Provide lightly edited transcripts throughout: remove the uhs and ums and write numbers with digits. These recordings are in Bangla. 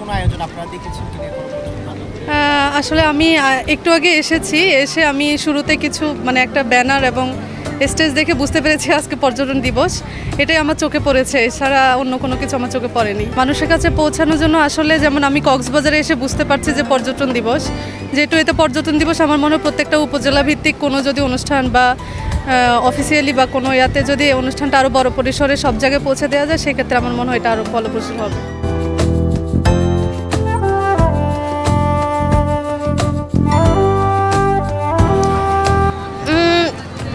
কোনো আয়োজন আপনারা দেখেছেন কিনা? আসলে আমি একটু আগে এসে আমি শুরুতে কিছু মানে একটা ব্যানার এবং স্টেজ দেখে বুঝতে পেরেছি আজকে পর্যটন দিবস, এটাই আমার চোখে পড়েছে, এছাড়া অন্য কোনো কিছু আমার চোখে পড়েনি। মানুষের কাছে পৌঁছানোর জন্য আসলে যেমন আমি কক্সবাজারে এসে বুঝতে পারছি যে পর্যটন দিবস, যেহেতু এতে পর্যটন দিবস আমার মনে হয় প্রত্যেকটা উপজেলা ভিত্তিক কোনো যদি অনুষ্ঠান বা অফিসিয়ালি বা কোনো ইয়াতে যদি অনুষ্ঠানটা আরও বড় পরিসরে সব জায়গায় পৌঁছে দেওয়া যায়, সেক্ষেত্রে আমার মনে হয় এটা আরও ফলপ্রসূ হবে।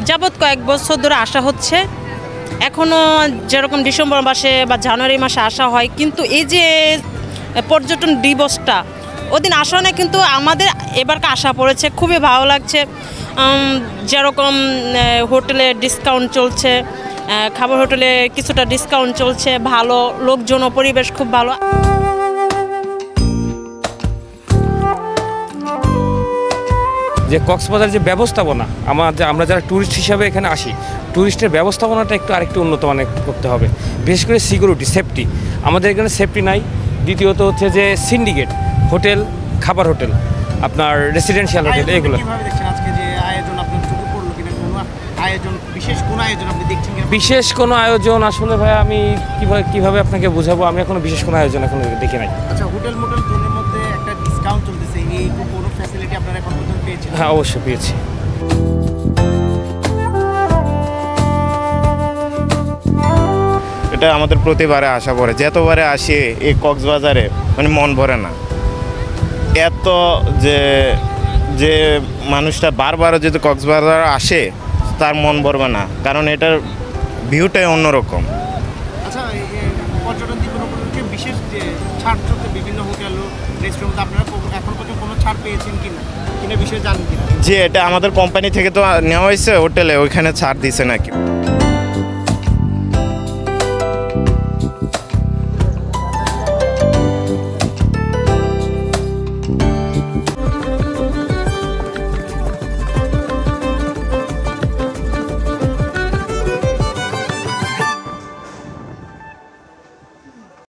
যাবৎ কয়েক বছর ধরে আসা হচ্ছে, এখনও যেরকম ডিসেম্বর মাসে বা জানুয়ারি মাসে আসা হয়, কিন্তু এই যে পর্যটন দিবসটা ওদিন আসা না, কিন্তু আমাদের এবারকে আশা পড়েছে, খুবই ভালো লাগছে। যেরকম হোটেলে ডিসকাউন্ট চলছে, খাবার হোটেলে কিছুটা ডিসকাউন্ট চলছে, ভালো লোকজন ও পরিবেশ খুব ভালো। যে কক্সবাজার যে ব্যবস্থাপনা আমরা যারা ট্যুরিস্ট হিসাবে এখানে আসি, ট্যুরিস্টের ব্যবস্থাপনাটা আরেকটু উন্নত মানের করতে হবে, বিশেষ করে সিকিউরিটি সেফটি। আমাদের এখানে সেফটি নাই। দ্বিতীয়ত হচ্ছে যে সিন্ডিকেট হোটেল, খাবার হোটেল, আপনার রেসিডেন্সিয়াল হোটেল, এগুলো। বিশেষ কোনো আয়োজন আসলে ভাই আমি কিভাবে আপনাকে বোঝাবো, আমি এখনো বিশেষ কোনো আয়োজন এখন দেখি নাই। আচ্ছা, হোটেল মোটেল জোনের মধ্যে একটা ডিসকাউন্ট চলতেছে, এই কোনো ফ্যাসিলিটি আপনারা এখন পর্যন্ত পেয়েছেন? হ্যাঁ, অবশ্যই পেয়েছি। এটা আমাদের প্রতিবারে আসা পড়ে, যতবারে আসি এই কক্সবাজারে মানে মন ভরে না। এত যে মানুষটা বারবার যদি কক্সবাজার আসে তার মন ভরবে না, কারণ এটার ভিউটাই অন্যরকম। আচ্ছা, পর্যটন দিবস উপলক্ষে বিশেষ যে ছাড় চলতে বিভিন্ন হোটেল ও রেস্টুরেন্ট, আপনারা এখন পর্যন্ত কোনো ছাড় পেয়েছেন কিনা বিষয়ে জানেন কিনা? যে এটা আমাদের কোম্পানি থেকে তো নেওয়া হয়েছে হোটেলে, ওইখানে ছাড় দিছে নাকি।